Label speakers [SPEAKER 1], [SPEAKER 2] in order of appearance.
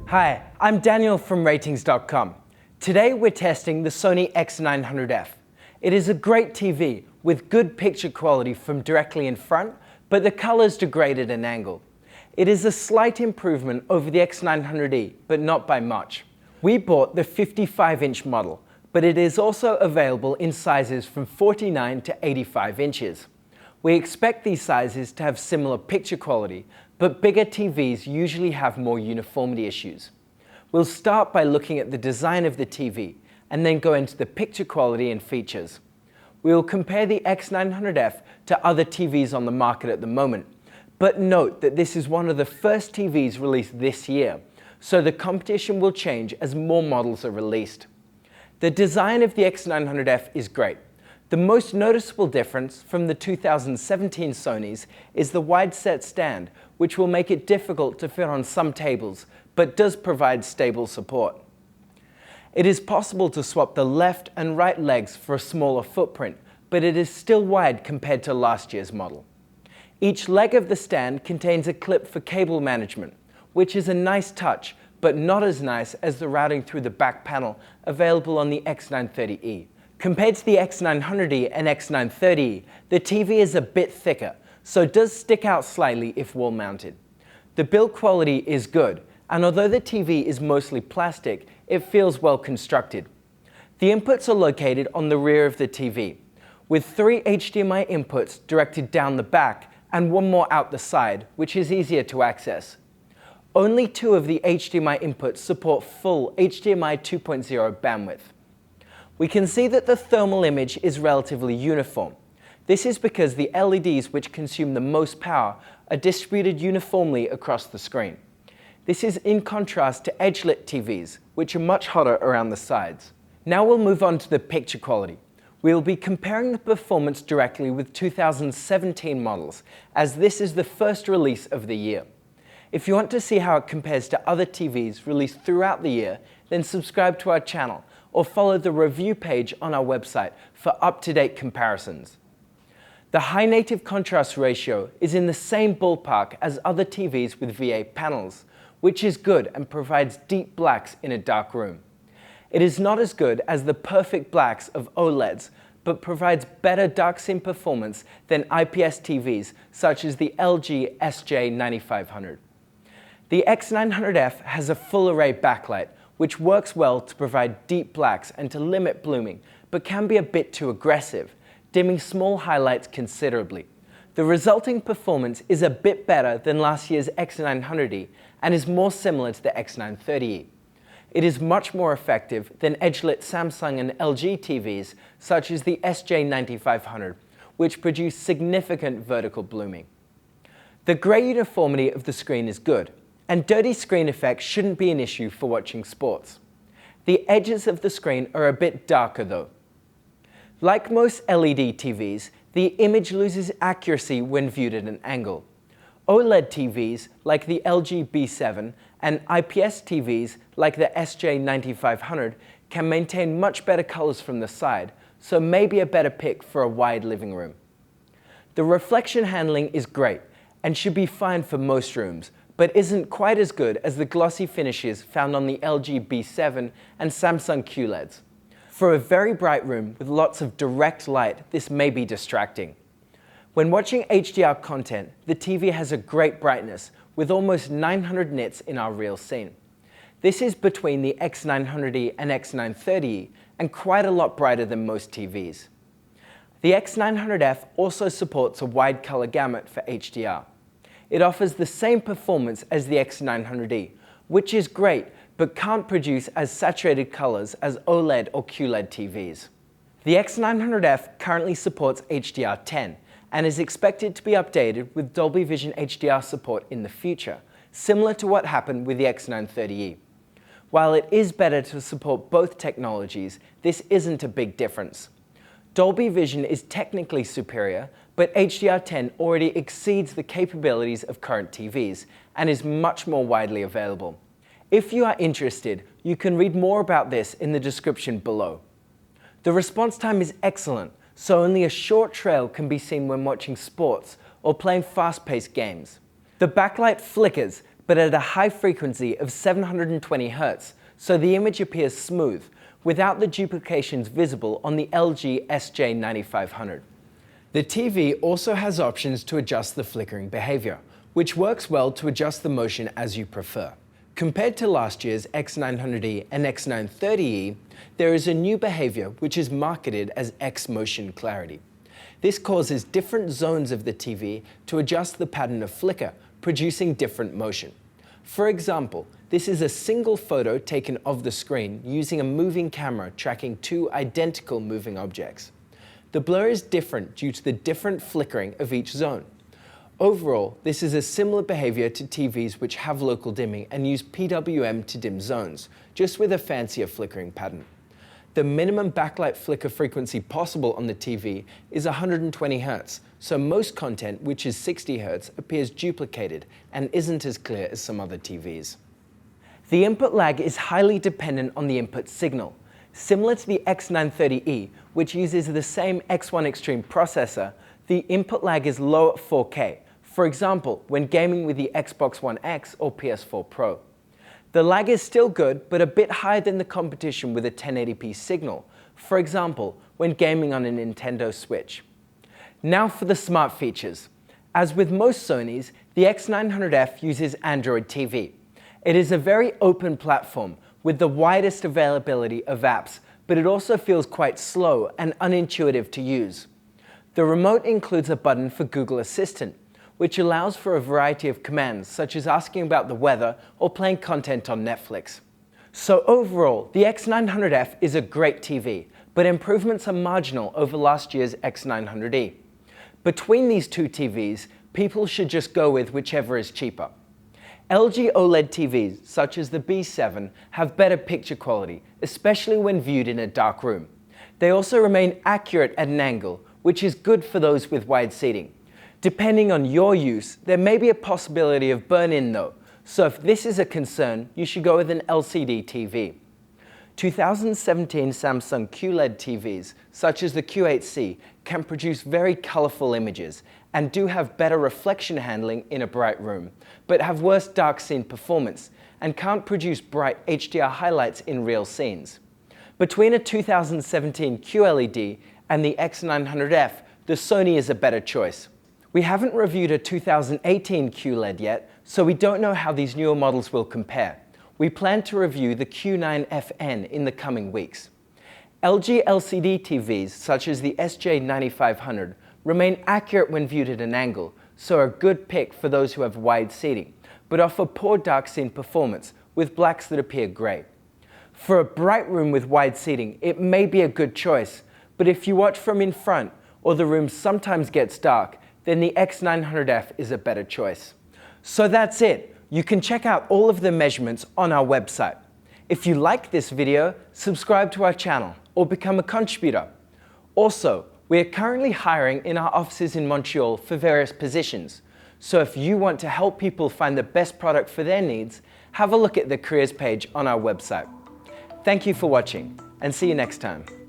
[SPEAKER 1] Hi, I'm Daniel from Ratings.com. Today we're testing the Sony X900F. It is a great TV with good picture quality from directly in front, but the colors degrade at an angle. It is a slight improvement over the X900E, but not by much. We bought the 55-inch model, but it is also available in sizes from 49 to 85 inches. We expect these sizes to have similar picture quality, but bigger TVs usually have more uniformity issues. We'll start by looking at the design of the TV, and then go into the picture quality and features. We will compare the X900F to other TVs on the market at the moment, but note that this is one of the first TVs released this year, so the competition will change as more models are released. The design of the X900F is great. The most noticeable difference from the 2017 Sonys is the wide-set stand, which will make it difficult to fit on some tables, but does provide stable support. It is possible to swap the left and right legs for a smaller footprint, but it is still wide compared to last year's model. Each leg of the stand contains a clip for cable management, which is a nice touch, but not as nice as the routing through the back panel available on the X930E. Compared to the X900E and X930E, the TV is a bit thicker, so it does stick out slightly if wall-mounted. The build quality is good, and although the TV is mostly plastic, it feels well constructed. The inputs are located on the rear of the TV, with 3 HDMI inputs directed down the back and one more out the side, which is easier to access. Only 2 of the HDMI inputs support full HDMI 2.0 bandwidth. We can see that the thermal image is relatively uniform. This is because the LEDs which consume the most power are distributed uniformly across the screen. This is in contrast to edge-lit TVs, which are much hotter around the sides. Now we'll move on to the picture quality. We'll be comparing the performance directly with 2017 models, as this is the first release of the year. If you want to see how it compares to other TVs released throughout the year, then subscribe to our channel, or follow the review page on our website for up-to-date comparisons. The high native contrast ratio is in the same ballpark as other TVs with V8 panels, which is good and provides deep blacks in a dark room. It is not as good as the perfect blacks of OLEDs, but provides better dark scene performance than IPS TVs such as the LG SJ9500. The X900F has a full array backlight, which works well to provide deep blacks and to limit blooming, but can be a bit too aggressive, dimming small highlights considerably. The resulting performance is a bit better than last year's X900E and is more similar to the X930E. It is much more effective than edge-lit Samsung and LG TVs such as the SJ9500, which produce significant vertical blooming. The grey uniformity of the screen is good, and dirty screen effects shouldn't be an issue for watching sports. The edges of the screen are a bit darker though. Like most LED TVs, the image loses accuracy when viewed at an angle. OLED TVs like the LG B7 and IPS TVs like the SJ9500 can maintain much better colors from the side, so maybe a better pick for a wide living room. The reflection handling is great and should be fine for most rooms, but isn't quite as good as the glossy finishes found on the LG B7 and Samsung QLEDs. For a very bright room with lots of direct light, this may be distracting. When watching HDR content, the TV has a great brightness, with almost 900 nits in our real scene. This is between the X900E and X930E, and quite a lot brighter than most TVs. The X900F also supports a wide color gamut for HDR. It offers the same performance as the X900E, which is great, but can't produce as saturated colors as OLED or QLED TVs. The X900F currently supports HDR10 and is expected to be updated with Dolby Vision HDR support in the future, similar to what happened with the X930E. While it is better to support both technologies, this isn't a big difference. Dolby Vision is technically superior, but HDR10 already exceeds the capabilities of current TVs and is much more widely available. If you are interested, you can read more about this in the description below. The response time is excellent, so only a short trail can be seen when watching sports or playing fast-paced games. The backlight flickers, but at a high frequency of 720 Hz, so the image appears smooth, without the duplications visible on the LG SJ9500. The TV also has options to adjust the flickering behavior, which works well to adjust the motion as you prefer. Compared to last year's X900E and X930E, there is a new behavior which is marketed as X-Motion Clarity. This causes different zones of the TV to adjust the pattern of flicker, producing different motion. For example, this is a single photo taken of the screen using a moving camera tracking two identical moving objects. The blur is different due to the different flickering of each zone. Overall, this is a similar behavior to TVs which have local dimming and use PWM to dim zones, just with a fancier flickering pattern. The minimum backlight flicker frequency possible on the TV is 120 Hz, so most content, which is 60 Hz, appears duplicated and isn't as clear as some other TVs. The input lag is highly dependent on the input signal. Similar to the X930E, which uses the same X1 Extreme processor, the input lag is low at 4K, for example, when gaming with the Xbox One X or PS4 Pro. The lag is still good, but a bit higher than the competition with a 1080p signal, for example, when gaming on a Nintendo Switch. Now for the smart features. As with most Sonys, the X900F uses Android TV. It is a very open platform with the widest availability of apps, but it also feels quite slow and unintuitive to use. The remote includes a button for Google Assistant, which allows for a variety of commands, such as asking about the weather or playing content on Netflix. So overall, the X900F is a great TV, but improvements are marginal over last year's X900E. Between these two TVs, people should just go with whichever is cheaper. LG OLED TVs, such as the B7, have better picture quality, especially when viewed in a dark room. They also remain accurate at an angle, which is good for those with wide seating. Depending on your use, there may be a possibility of burn-in though, so if this is a concern, you should go with an LCD TV. 2017 Samsung QLED TVs, such as the Q8C, can produce very colorful images and do have better reflection handling in a bright room, but have worse dark scene performance and can't produce bright HDR highlights in real scenes. Between a 2017 QLED and the X900F, the Sony is a better choice. We haven't reviewed a 2018 QLED yet, so we don't know how these newer models will compare. We plan to review the Q9FN in the coming weeks. LG LCD TVs, such as the SJ9500, remain accurate when viewed at an angle, so are a good pick for those who have wide seating, but offer poor dark scene performance with blacks that appear grey. For a bright room with wide seating, it may be a good choice, but if you watch from in front or the room sometimes gets dark, then the X900F is a better choice. So that's it. You can check out all of the measurements on our website. If you like this video, subscribe to our channel or become a contributor. Also, we are currently hiring in our offices in Montreal for various positions. So if you want to help people find the best product for their needs, have a look at the careers page on our website. Thank you for watching and see you next time.